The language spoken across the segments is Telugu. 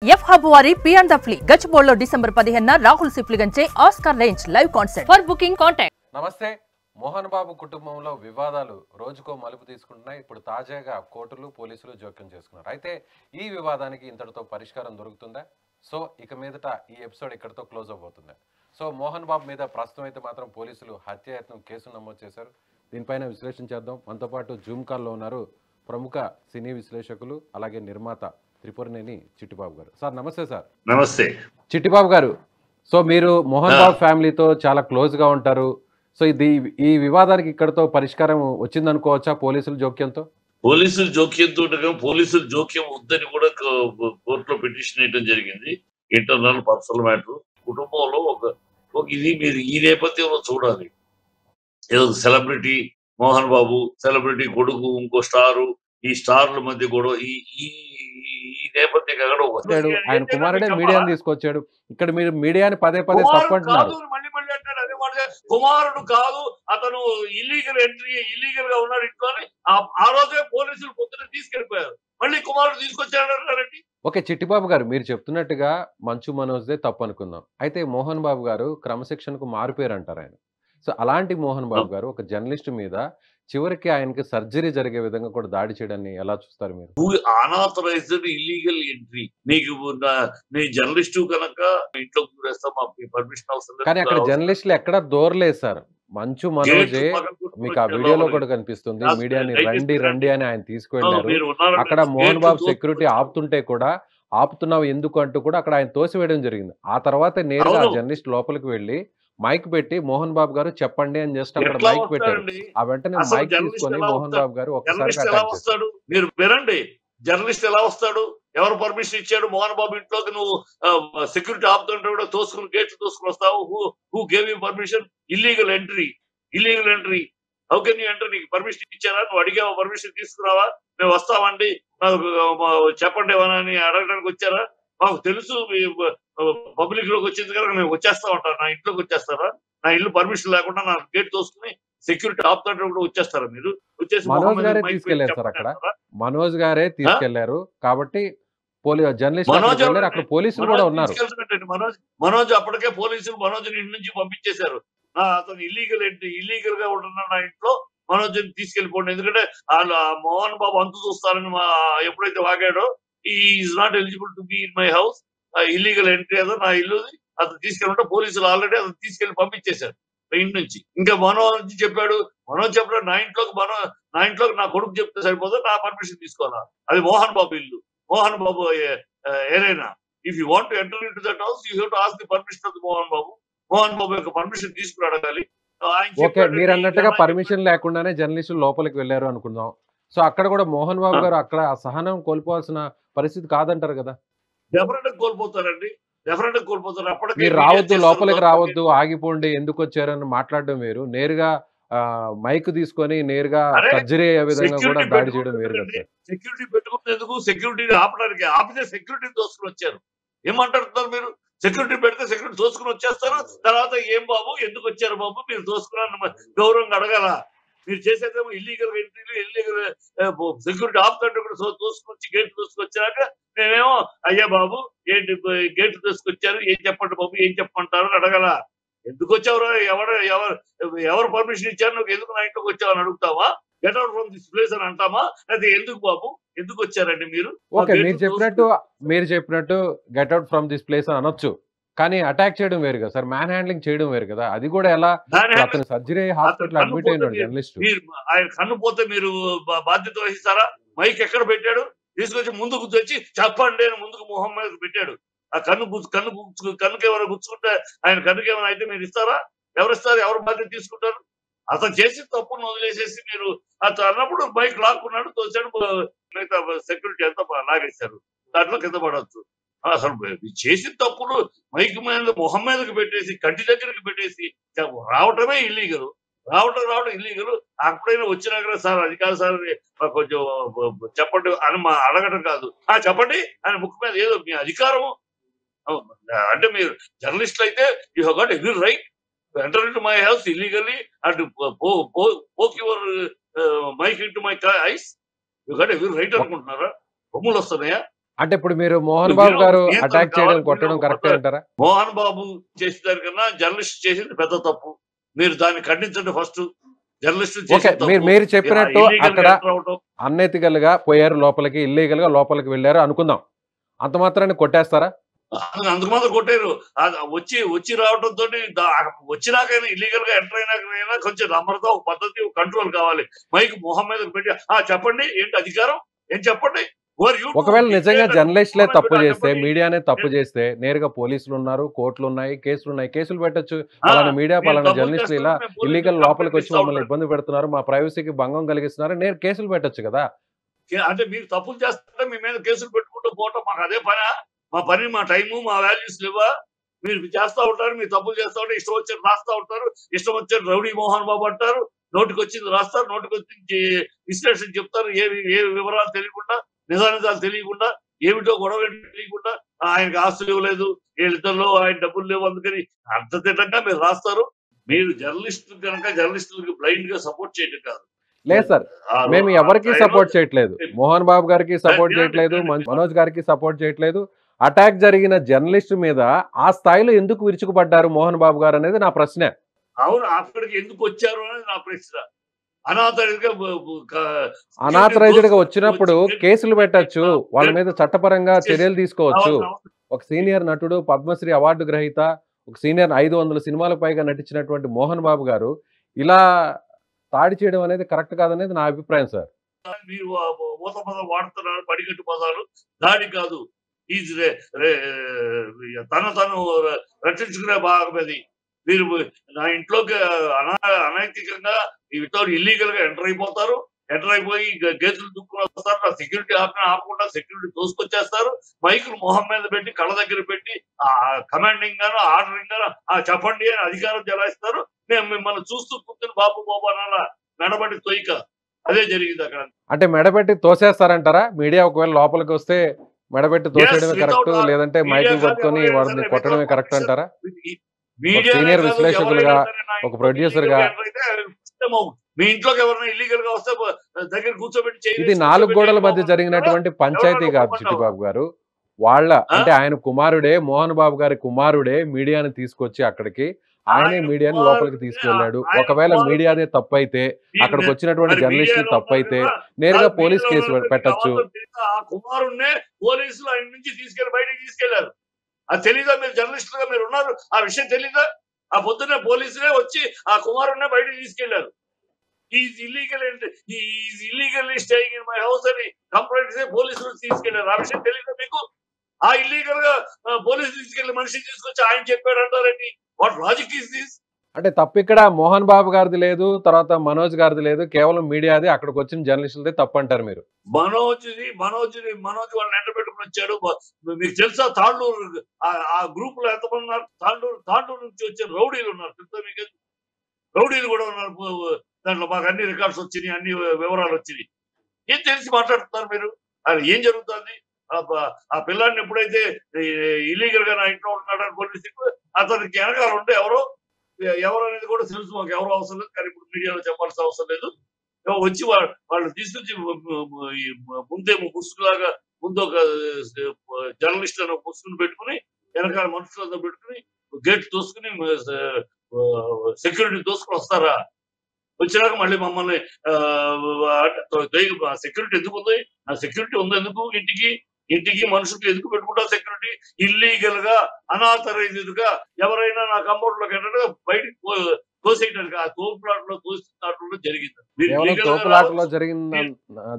ఎఫ్ హబ్ వారి పి అండ్ ద ఫ్లీ గచ్చిబౌలిలో డిసెంబర్ 15న రాహుల్ సిప్లిగంచే Oscar range live concert. For booking contact. నమస్తే. మోహన్ బాబు కుటుంబంలో వివాదాలు రోజుకో మలుపు తీసుకుంటున్నాయి. ఇప్పుడు తాజాగా కోర్టులు పోలీసులు జోక్యం చేసుకున్నారు. అయితే ఈ వివాదానికి ఇంతటితో పరిష్కారం దొరుకుతుందా? సో ఇక మీదట ఈ ఎపిసోడ్ ఇక్కడితో క్లోజ్ అవబోతుంది. సో మోహన్ బాబు మీద ప్రస్తుతం అయితే మాత్రం పోలీసులు హత్యాయత్నం కేసు నమోదు చేశారు. దీనిపైన విశ్లేషణ చేద్దాం. మనతో పాటు జూమ్ కాల్లో ఉన్నారు ప్రముఖ సినీ విశ్లేషకులు అలాగే నిర్మాత త్రిపురనేని చిట్టిబాబు గారు. సార్ నమస్తే. సార్ నమస్తే. చిట్టిబాబు గారు, సో మీరు మోహన్ బాబు ఫ్యామిలీతో చాలా క్లోజ్ గా ఉంటారు. సో ఈ వివాదానికి ఇక్కడతో పరిష్కారం వచ్చిందనుకోవచ్చా పోలీసుల జోక్యంతో? పోలీసుల జోక్యంతో పోలీసుల జోక్యం వద్దని కూడా కోర్టులో పిటిషన్ వేయడం జరిగింది. Internal personal matter. కుటుంబంలో ఒక ఇది మీరు ఈ నేపథ్యంలో చూడాలి. ఏదో సెలబ్రిటీ మోహన్ బాబు, సెలబ్రిటీ కొడుకు, ఇంకో స్టారు, ఈ స్టార్ల మధ్య కూడా ఈ నేపథ్యం ఆయన కుమారుడే మీడియాని తీసుకొచ్చాడు. ఇక్కడ మీరు మీడియాని పదే పదే తప్పంటున్నారు. మళ్ళీ అంటాడు అదే మాట. కుమారుడు కాదు, అతను ఇల్లీగల్ ఎంట్రీ, ఇల్లీగల్ గా ఉన్నాడు ఇంట్లోనే. ఆ రోజే పోలీసులు పొద్దున తీసుకెళ్లిపోయారు. మళ్ళీ కుమారుడు తీసుకొచ్చాడంటారండి. ఓకే చిట్టిబాబు గారు, మీరు చెప్తున్నట్టుగా మంచు మనోజ్దే తప్పు అనుకుందాం. అయితే మోహన్ బాబు గారు క్రమశిక్షణకు మారిపోయారు అంటారు ఆయన. సో అలాంటి మోహన్ బాబు గారు ఒక జర్నలిస్ట్ మీద చివరికి ఆయనకి సర్జరీ జరిగే విధంగా కూడా దాడి చేయడాన్ని ఎలా చూస్తారు మీరు? Unauthorised illegal entry. నీకు నీ జర్నలిస్టు కనుక ఇంట్లోకి దూరేస్తాం, పర్మిషన్ అవసరం. కానీ అక్కడ జర్నలిస్టులు ఎక్కడ దూరలేదు సార్. మంచు మనోజే మీకు ఆ వీడియోలో కూడా కనిపిస్తుంది. మీడియాని రండి రండి అని ఆయన తీసుకువెళ్లారు. అక్కడ మోహన్ బాబు సెక్యూరిటీ ఆపుతుంటే కూడా ఆపుతున్నావు ఎందుకు అంటూ కూడా అక్కడ ఆయన తోసివేయడం జరిగింది. ఆ తర్వాత నేరుగా ఆ జర్నలిస్ట్ లోపలికి వెళ్లి మైక్ పెట్టి మోహన్ బాబు గారు చెప్పండి అని జస్ట్ అక్కడ మైక్ పెట్టారు. ఆ వెంటనే మైక్ తీసుకొని మోహన్ బాబు గారు ఒకసారి అటాక్ చేశారు. మీరు వినండి, జర్నలిస్ట్ ఎలా వస్తాడు? ఎవరు పర్మిషన్ ఇచ్చాడు? మోహన్ బాబు ఇంట్లోకి నువ్వు సెక్యూరిటీ ఆపుతుంటే కూడా తోసుకుని గేట్లు తోసుకుని వస్తావు. Who gave you permission? Illegal entry. Illegal entry. How can you enter? నీకు పర్మిషన్ ఇచ్చారా? నువ్వు అడిగావా? పర్మిషన్ తీసుకురావా? మేము వస్తామండి, చెప్పండి ఏమన్నా అని అడగడానికి వచ్చారా? మాకు తెలుసు పబ్లిక్ లోకి వచ్చింది కనుక మేము వచ్చేస్తా ఉంటారు. నా ఇంట్లోకి వచ్చేస్తారా? నా ఇల్లు పర్మిషన్ లేకుండా నా గేట్ తోసుకుని సెక్యూరిటీ ఆపుతుంటే కూడా వచ్చేస్తారా మీరు? వచ్చేసి మనోజ్ గారే తీసుకెళ్లారు సార్. అక్కడ మనోజ్ గారే తీసుకెళ్లారు కాబట్టి జర్నలిస్ట్ అక్కడ పోలీసులు కూడా ఉన్నారు. మనోజ్ అప్పటికే పోలీసులు మనోజ్ ఇంటి నుంచి పంపించేశారు. అతను ఇల్లీగల్ గా ఉంటున్నాడు నా ఇంట్లో, మనోజ్ తీసుకెళ్లిపోండి. ఎందుకంటే మోహన్ బాబు అంతు చూస్తారని ఎప్పుడైతే వాగాడో, is not eligible to be in my house, illegal entry అదో నా ఇల్లు, అతను తీసుకెళ్ళి పోలీసులు ఆల్రెడీ అతను తీసుకెళ్లి పంపించేశారు ఇంటి నుంచి. ఇంకా మనోజ్ చెప్పాడు నా ఇంట్లోకి నా కొడుకు చెప్తే సరిపోతే నా పర్మిషన్ తీసుకోవాలా? అది మోహన్ బాబు ఇల్లు, మోహన్ బాబు ఏదైనా. If you want to enter into that house you have to ask the permission of Mohan Babu. Mohan Babu యొక్క పర్మిషన్ తీసుకుని అడగాలి. ఓకే, మీరు అన్నట్టుగా పర్మిషన్ లేకుండానే జర్నలిస్టులు లోపలికి వెళ్ళారు అనుకుందాం. సో అక్కడ కూడా మోహన్ బాబు గారు అక్కడ సహనం కోల్పోవాల్సిన పరిస్థితి కాదంటారు కదా? డెఫినెట్ గా కోల్పోతారండి, డెఫినెట్ గా కోల్పోతారు. అప్పటికి మీరు రావద్దు, లోపలికి రావద్దు, ఆగిపోండి, ఎందుకు వచ్చారని మాట్లాడడం వేరు, నేరుగా మైక్ తీసుకొని నేరుగా సర్జరీ అయ్యే విధంగా కూడా దాడి చేయడం వేరు కదా. సెక్యూరిటీ పెట్టుకునేందుకు, సెక్యూరిటీ ఆపడానికి, ఆపితే సెక్యూరిటీ దోసుకుని వచ్చారు. ఏమంటారు మీరు? సెక్యూరిటీ పెడితే సెక్యూరిటీ దోసుకుని వచ్చేస్తారు. తర్వాత ఏం బాబు ఎందుకు వచ్చారు బాబు మీరు దోసుకున్నారని గౌరవంగా అడగాల? మీరు చేసేదేమో ఇల్లీగల్ ఎంట్రీలు, ఇల్లీగల్ సెక్యూరిటీ ఆపుతుంటే కూడా దోసుకొచ్చి గేట్ దోసుకొచ్చాక మేమేమో అయ్యా బాబు ఏంటి గేట్ దోసుకొచ్చారు, ఏం చెప్పండి బాబు, ఏం చెప్పమంటారు అని అడగల. ఎందుకు వచ్చావు? ఎవరు పర్మిషన్ ఇచ్చారు? నువ్వు ఎందుకు నా ఇంట్లోకి వచ్చావు అని అడుగుతావా? Get out from this place అని అంటామా? అయితే ఎందుకు బాబు ఎందుకు వచ్చారండి మీరు? ఓకే, మీరు చెప్పినట్టు get out from this place అని అనొచ్చు, కానీ అటాక్ చేయడం వేరు కదా సార్, మ్యాన్ హ్యాండ్లింగ్ చేయడం వేరు కదా. అది కూడా ఎలా? అతను సర్జరీ హాస్పిటల్ అడ్మిట్ అయినాడు జర్నలిస్ట్. ఆయన కన్ను పోతే మీరు బాధ్యత వహిస్తారా? మైక్ ఎక్కడ పెట్టాడు? తీసుకొచ్చి ముందుకు తెచ్చి చెప్పండి అని ముందుకు మొహం మీద పెట్టాడు. ఆ కన్నుకి ఎవరు గుచ్చుకుంటే ఆయన కన్నుకి ఏమైనా అయితే మీరు ఇస్తారా? ఎవరిస్తారు? ఎవరు బాధ్యత తీసుకుంటారు? అతను చేసి తప్పును వదిలేసేసి మీరు అతను అన్నప్పుడు మైక్ లాక్కున్నాడు, తోచాడు, మిగతా సెక్యూరిటీ అంతా లాగేశారు. దాంట్లో కింద పడవచ్చు. అసలు చేసిన తప్పుడు మైక్ మీద మొహం మీదకి పెట్టేసి కంటి దగ్గరికి పెట్టేసి రావటమే ఇల్లీగల్. రావటం ఇల్లీగల్. అప్పుడైనా వచ్చినా కదా సార్ అది కాదు సార్ కొంచెం చెప్పండి అని అడగటం కాదు. చెప్పండి అని ముక్కు మీద ఏదో మీ అధికారము. అంటే మీరు జర్నలిస్టులు అయితే you have got every right to enter into my house illegally and poke your mic into my eyes. You got every right అనుకుంటున్నారా? కొమ్ములు వస్తున్నాయా? అంటే ఇప్పుడు మీరు మోహన్ బాబు గారు అటాక్ చేయడం కొట్టడం కరెక్టే అంటారా? మోహన్ బాబు చేసిన దానికన్నా జర్నలిస్ట్ చేసింది పెద్ద తప్పు. మీరు దాన్ని ఖండించండి ఫస్ట్. జర్నలిస్ట్ ఓకే, మీరు చెప్పినట్టు అక్కడ అన్ఎథికల్ గా పోయారు లోపలికి, ఇల్లీగల్ గా లోపలికి వెళ్ళారు అనుకుందాం, అంత మాత్రాన్ని కొట్టేస్తారా? అందుకు మాత్రం కొట్టారు. వచ్చి రావడంతో వచ్చినాకైనా ఇల్లీగల్ గా ఎంటర్ అయినాకైనా కొంచెం నమ్రత, ఒక పద్ధతి, ఒక కంట్రోల్ కావాలి. మైక్ మొహం మీద పెట్టి చెప్పండి ఏంటి అధికారం, ఏం చెప్పండి. ఒకవేళ నిజంగా జర్నలిస్టులే తప్పు చేస్తే, మీడియానే తప్పు చేస్తే, నేరుగా పోలీసులు ఉన్నారు, కోర్టులు ఉన్నాయి, కేసులు ఉన్నాయి, కేసులు పెట్టొచ్చు. పలానా మీడియా, పలానా జర్నలిస్టులు ఇలా ఇల్లీగల్ లోపలికి వచ్చి మమ్మల్ని ఇబ్బంది పెడుతున్నారు, మా ప్రైవసీకి భంగం కలిగిస్తున్నారు, నేను కేసులు పెట్టొచ్చు కదా. అంటే మీరు తప్పులు చేస్తుంటే మీ మీద కేసులు పెట్టుకుంటూ పోవటం మాకు అదే పని. మా పని, మా టైము, మా వాల్యూస్ లేవా? మీరు చేస్తా ఉంటారు, మీరు తప్పులు చేస్తా ఉంటారు, ఇష్టం వచ్చి రాస్తా ఉంటారు, ఇష్టం వచ్చి రౌడీ మోహన్ బాబు అంటారు, నోటికి వచ్చింది రాస్తారు, నోటికి వచ్చి విశ్లేషణ చెప్తారు, ఏ వివరాలు తెలియకుండా, నిజానిజాలు తెలియకుండా, ఏమిటో గొడవలు తెలియకుండా, ఆయనకు ఆస్తులు ఇవ్వలేదు, వీళ్ళిద్దరిలో ఆయన డబ్బులు లేవు, అందుకని అర్థతిట్టంగా మీరు రాస్తారు. మీరు జర్నలిస్టులు కనుక జర్నలిస్టులకి బ్లైండ్ గా సపోర్ట్ చేయడం కాదు. లేదు సార్, మేము ఎవరికి సపోర్ట్ చేయట్లేదు, మోహన్ బాబు గారికి సపోర్ట్ చేయట్లేదు, మనోజ్ గారికి సపోర్ట్ చేయట్లేదు. అటాక్ జరిగిన జర్నలిస్ట్ మీద ఆ స్థాయిలో ఎందుకు విరుచుకుపడ్డారు మోహన్ బాబు గారు అనేది నా ప్రశ్న. అవును, అక్కడికి ఎందుకు వచ్చారు అనేది నా ప్రశ్న. అనాథరైజ్డ్ గా వచ్చినప్పుడు కేసులు పెట్టచ్చు, వాళ్ళ మీద చట్టపరంగా చర్యలు తీసుకోవచ్చు. ఒక సీనియర్ నటుడు, పద్మశ్రీ అవార్డు గ్రహీత, ఒక సీనియర్ 500 సినిమాలకు పైగా నటించినటువంటి మోహన్ బాబు గారు ఇలా దాడి చేయడం అనేది కరెక్ట్ కాదనేది నా అభిప్రాయం సార్. మీరు ఊత పదం వాడుతున్నారు, పడిగట్టు పదాలు. దాడి కాదు, తను రక్షించుకునే భాగం అది. మీరు నా ఇంట్లోకి అనైతికంగా వితౌట్ ఇల్లీగల్ గా ఎంటర్ అయిపోతారు, ఎంటర్ అయిపోయి గేతులు దుక్కుని వస్తారు, నా సెక్యూరిటీ ఆపకుండా సెక్యూరిటీ తోసుకొచ్చేస్తారు, మైకులు మొహం మీద పెట్టి కళ్ళ దగ్గర పెట్టి కమాండింగ్ గాను ఆర్డరింగ్ గాను చెప్పండి అని అధికారం చెలాయిస్తారు. మేము మిమ్మల్ని చూస్తూ కూర్చుని బాబు బాబు అనాలా, మెడబట్టి తొయ్యక. అదే జరిగింది అక్కడ. అంటే మెడబెట్టి తోసేస్తారంటారా? మీడియా ఒకవేళ లోపలికి వస్తే మెడబెట్టి తోసేయడమే కరెక్ట్, లేదంటే మైకులు పట్టుకొని వాడిని కొట్టడమే కరెక్ట్ అంటారా? సీనియర్ విశ్లేషకులుగా, ఒక ప్రొడ్యూసర్ గా, మీ ఇంట్లోకి ఎవరైనా ఇల్లీగల్ గా వస్తే దగ్గర కూర్చోబెట్టి, ఇది 4 గోడల మధ్య జరిగినటువంటి పంచాయతీ కాదు చిట్టిబాబు గారు. వాళ్ళ అంటే ఆయన కుమారుడే, మోహన్ బాబు గారి కుమారుడే మీడియాని తీసుకొచ్చి అక్కడికి, ఆయనే మీడియాని లోపలికి తీసుకెళ్లాడు. ఒకవేళ మీడియాదే తప్పైతే, అక్కడికి వచ్చినటువంటి జర్నలిస్టులు తప్పైతే నేరుగా పోలీస్ కేసు పెట్టచ్చు. ఆ కుమారుణ్ణే పోలీసులు ఆయన నుంచి తీసుకెళ్లి బయటకు తీసుకెళ్లారు. అది తెలీదా? మీరు జర్నలిస్టులుగా మీరు ఉన్నారు, ఆ విషయం తెలీదా? ఆ పొద్దున్నే పోలీసులే వచ్చి ఆ కుమారుణ్ణే బయటకు తీసుకెళ్లారు. Is illegally staying in my house అని కంప్లైంట్ పోలీసులు తీసుకెళ్లారు. ఆ విషయం తెలీదా మీకు? ఆ ఇల్లీగల్ గా పోలీసులు తీసుకెళ్లి మనిషిని తీసుకొచ్చి ఆయన చెప్పాడు అంటారండి. What logic is this? అంటే తప్పు ఇక్కడ మోహన్ బాబు గారిది లేదు, తర్వాత మనోజ్ గారిది లేదు, కేవలం మీడియాది, అక్కడికి వచ్చిన జర్నలిస్టులదే తప్పు అంటారు మీరు. మనోజ్ వాళ్ళని ఎంట పెట్టుకుని వచ్చాడు. మీకు తెలుసా తాండూరు ఆ గ్రూప్ లో ఎంతమంది ఉన్నారు? తాండూరు నుంచి వచ్చే రౌడీలు ఉన్నారు, తెలుసా మీకు? రౌడీలు కూడా ఉన్నారు దాంట్లో. మాకు అన్ని రికార్డ్స్ వచ్చినాయి, అన్ని వివరాలు వచ్చినాయి. ఏం తెలిసి మాట్లాడుతున్నారు మీరు? అది ఏం జరుగుతుంది? ఆ పిల్లాన్ని ఎప్పుడైతే ఇల్లీగల్ గా నా ఇంట్లో ఉంటాడని పోలీసు అతనికి వెనకాల ఉంటే ఎవరు అనేది కూడా తెలుసు మాకు. ఎవరు అవసరం లేదు, కానీ ఇప్పుడు మీడియాలో చెప్పాల్సిన అవసరం లేదు. వచ్చి వాళ్ళు తీసుకొచ్చి ముందే ముసుగులాగా ముందు ఒక జర్నలిస్ట్ అని ముసుగుని పెట్టుకుని, వెనకాల మనుషులంతా పెట్టుకుని, గేట్ తోసుకుని, సెక్యూరిటీ తోసుకుని వస్తారా? వచ్చినాక మళ్ళీ మమ్మల్ని సెక్యూరిటీ ఎందుకు ఉంది? ఆ సెక్యూరిటీ ఉంది ఎందుకు? ఇంటికి మనుషులకి ఎందుకు పెట్టుకుంటా సెక్యూరిటీ? ఇల్లీగల్ గా, అనాథరైజ్డ్ గా ఎవరైనా నా కంపౌండ్ లోకి ఏంటంటే బయటకు తోసేయడానికి, ఆ తోపులాటలో తోసినట్లు జరిగింది. తోపులాటలో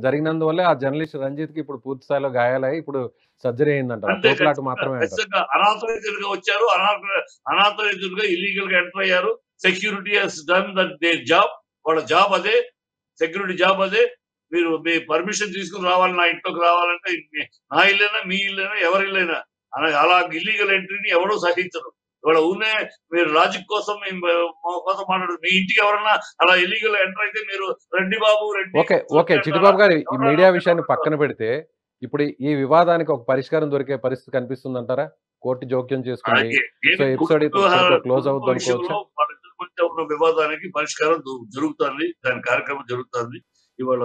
జరిగినందువల్లే ఆ జర్నలిస్ట్ రంజిత్ కి ఇప్పుడు పూర్తి స్థాయిలో గాయాలయ్యి ఇప్పుడు సర్జరీ అయిందంట. తోపులాట మాత్రమే. అనాథరైజ్డ్ గా వచ్చారు, అనాథరైజ్డ్ గా ఇల్లీగల్ గా ఎంటర్ అయ్యారు. Security has done that their job. వాళ్ళ జాబ్ అదే, సెక్యూరిటీ జాబ్ అదే. మీరు మీ పర్మిషన్ తీసుకుని రావాలి, నా ఇంట్లోకి రావాలంటే నా ఇల్లైనా మీ ఇల్లైనా ఎవరి ఇల్లైనా అలా ఇల్లీగల్ ఎంట్రీని ఎవరూ సహించరు. ఇవాళ ఊనే మీరు లాజిక్ కోసం కోసం మాట్లాడదు. మీ ఇంటికి ఎవరన్నా అలా ఇల్లీగల్ ఎంటర్ అయితే మీరు రెడ్డి బాబు రెడ్డి. ఓకే చిట్టిబాబు గారు, ఈ మీడియా విషయాన్ని పక్కన పెడితే ఇప్పుడు ఈ వివాదానికి ఒక పరిష్కారం దొరికే పరిస్థితి కనిపిస్తుంది అంటారా? కోర్టు జోక్యం చేసుకుని ఎపిసోడ్ క్లోజ్ అవుతుంది అనుకోవచ్చు. ఉన్న వివాదానికి పరిష్కారం జరుగుతుంది, దాని కార్యక్రమం జరుగుతుంది. ఇవాళ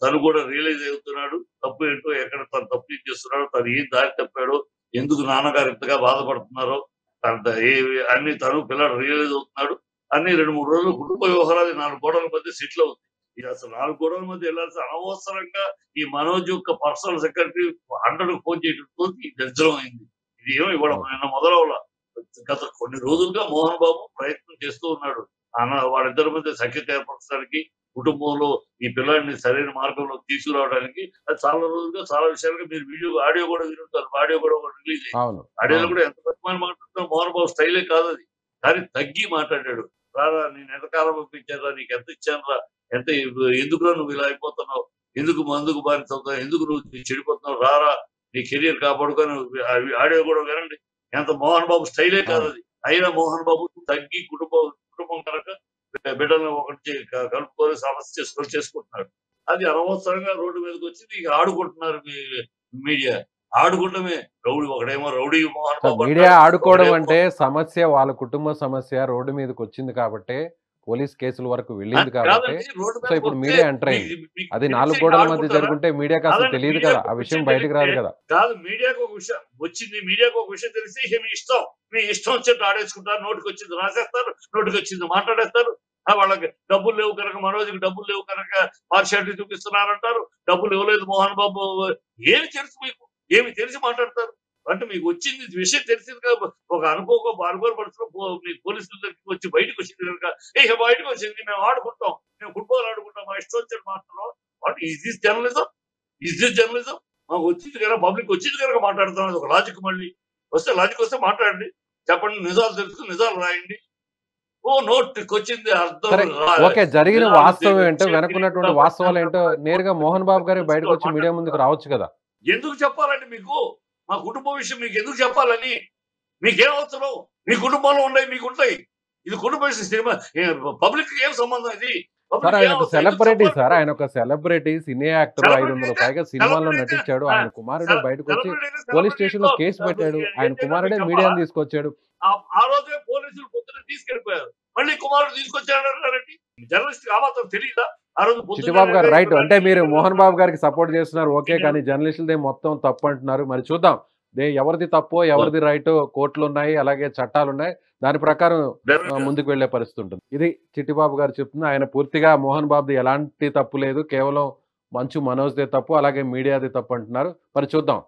తను కూడా రియలైజ్ అవుతున్నాడు. తప్పు ఏంటో, ఎక్కడ తను తప్పు ఏం చేస్తున్నాడో, తను ఏం దారి తప్పాడో, ఎందుకు నాన్నగారు ఇంతగా బాధపడుతున్నారో అన్ని తను పిల్లాడు రియలైజ్ అవుతున్నాడు. అన్ని 2-3 రోజులు కుటుంబ వ్యవహారాలు 4 గోడల మధ్య సెటిల్ అవుతుంది. ఇది అసలు 4 గోడల మధ్య వెళ్ళాల్సిన అనవసరంగా ఈ మనోజ్ యొక్క పర్సనల్ సెక్రటరీ 100కు ఫోన్ చేయడంతో ఇది దరిద్రం అయింది. ఇది ఏమో ఇవాళ నిన్న మొదలవల. గత కొన్ని రోజులుగా మోహన్ బాబు ప్రయత్నం చేస్తూ ఉన్నాడు. వాళ్ళిద్దరి మధ్య సఖ్యత ఏర్పరచడానికి, కుటుంబంలో ఈ పిల్లాడిని సరైన మార్గంలో తీసుకురావడానికి. అది చాలా రోజులుగా చాలా విషయాలుగా మీరు ఆడియో కూడా వినుంటారు. ఆడియో కూడా రిలీజ్ అయింది. ఆడియోలో కూడా ఎంత తక్కువని మాట్లాడుతున్నా మోహన్ బాబు స్టైలే కాదు అది. కానీ తగ్గి మాట్లాడాడు. రారా నేను ఎంతకాలం పంపించారా, నీకు ఎంత ఇచ్చానురా, ఎందుకురా నువ్వు ఇలా అయిపోతున్నావు, ఎందుకు మందుకు బానిసవుతావు, ఎందుకు నువ్వు చెడిపోతున్నావు, రారా నీ కెరియర్ కాపాడుకొని. ఆడియో కూడా వినండి. ఎంత మోహన్ బాబు స్టైలే కాదు అది. అయినా మోహన్ బాబు తగ్గి కుటుంబం కనుక బిడ్డలను ఒకటి కలుపుకొని సమస్య చేసుకుంటున్నాడు. అది అనవసరంగా రోడ్డు మీదకి వచ్చింది. ఇక ఆడుకుంటున్నారు మీడియా. ఆడుకుంటమే రౌడీ. ఒకడేమో రౌడీ మోహన్ బాబు. మీడియా ఆడుకోవడం అంటే సమస్య వాళ్ళ కుటుంబ సమస్య రోడ్డు మీదకి వచ్చింది కాబట్టి, పోలీస్ కేసుల వరకు వెళ్ళింది కాబట్టి, సో ఇప్పుడు మీడియా ఎంటర్ అయింది. అది 4 గోడల మధ్య జరుగుంటే మీడియాకి అసలు తెలియదు కదా, ఆ విషయం బయటకు రాదు కదా. కాదు, మీడియాకు ఒక విషయం వచ్చింది. మీడియాకు ఒక విషయం తెలిసి మీ ఇష్టం వచ్చేట్టు ఆడేసుకుంటారు. నోటికి వచ్చింది రాసేస్తారు, నోటికి వచ్చింది మాట్లాడేస్తారు. వాళ్ళకి డబ్బులు లేవు కనుక, మనోజ్కి డబ్బులు లేవు కనుక పార్షియాలిటీ చూపిస్తున్నారంటారు. డబ్బులు ఇవ్వలేదు మోహన్ బాబు. ఏమి తెలుసు మీకు? ఏమి తెలిసి మాట్లాడతారు? అంటే మీకు వచ్చింది విషయం తెలిసింది కదా. ఒక అనుకోక పరిస్థితిలో మీ పోలీసుల దగ్గరికి వచ్చి బయటకు వచ్చింది కనుక బయటకు వచ్చింది. మేము ఆడుకుంటాం, మేము ఫుట్బాల్ ఆడుకుంటాం, మా ఇష్టం వచ్చి మాట్లాడడం. అంటే ఇస్ దిస్ జర్నలిజం? మాకు వచ్చింది కదా, పబ్లిక్ వచ్చింది కనుక మాట్లాడుతున్నాం. ఒక లాజిక్. మళ్ళీ లాజిక్ వస్తే మాట్లాడండి, చెప్పండి, నిజాలు తెలుసు, నిజాలు రాయండి. నోటికి వచ్చింది అర్థం. ఓకే, జరిగిన వాస్తవం ఏంటో, వెనుకున్నటువంటి వాస్తవాలు ఏంటో నేరుగా మోహన్ బాబు గారు బయటకు వచ్చి మీడియా ముందుకు రావచ్చు కదా. ఎందుకు చెప్పాలండి మీకు? మా కుటుంబ విషయం మీకు ఎందుకు చెప్పాలని? మీకేం అవసరం? మీ కుటుంబంలో ఉన్నాయి, మీకు ఉంటాయి. ఇది కుటుంబ విషయం. సినిమా పబ్లిక్ ఏం సంబంధం ఇది? సార్ ఆయన ఒక సెలబ్రిటీ, సార్ ఆయన ఒక సెలబ్రిటీ, సినీ యాక్టర్, 500 పైగా సినిమాల్లో నటించాడు. ఆయన కుమారుడు బయటకు వచ్చి పోలీస్ స్టేషన్ లో కేసు పెట్టాడు. ఆయన కుమారుడే మీడియాను తీసుకొచ్చాడు. ఆ రోజే పోలీసులు పొద్దున తీసుకెళ్లిపోయారు. మళ్ళీ కుమారుడు తీసుకొచ్చాడంటారండి. జర్నలిస్ట్ ఆ మాత్రం తెలియదా? ఆ రోజు చిట్టిబాబు గారు రైట్. అంటే మీరు మోహన్ బాబు గారికి సపోర్ట్ చేస్తున్నారు, ఓకే, కానీ జర్నలిస్టులదే మొత్తం తప్పు అంటున్నారు. మరి చూద్దాం ఎవరిది తప్పో ఎవరిది రైట్. కోర్టులు ఉన్నాయి, అలాగే చట్టాలు ఉన్నాయి, దాని ప్రకారం ముందుకు వెళ్లే పరిస్థితి ఉంటుంది. ఇది చిట్టిబాబు గారు చెప్తుంది. ఆయన పూర్తిగా మోహన్ బాబుది ఎలాంటి తప్పు లేదు, కేవలం మంచు మనోజ్దే తప్పు, అలాగే మీడియాది తప్పు అంటున్నారు. మరి చూద్దాం.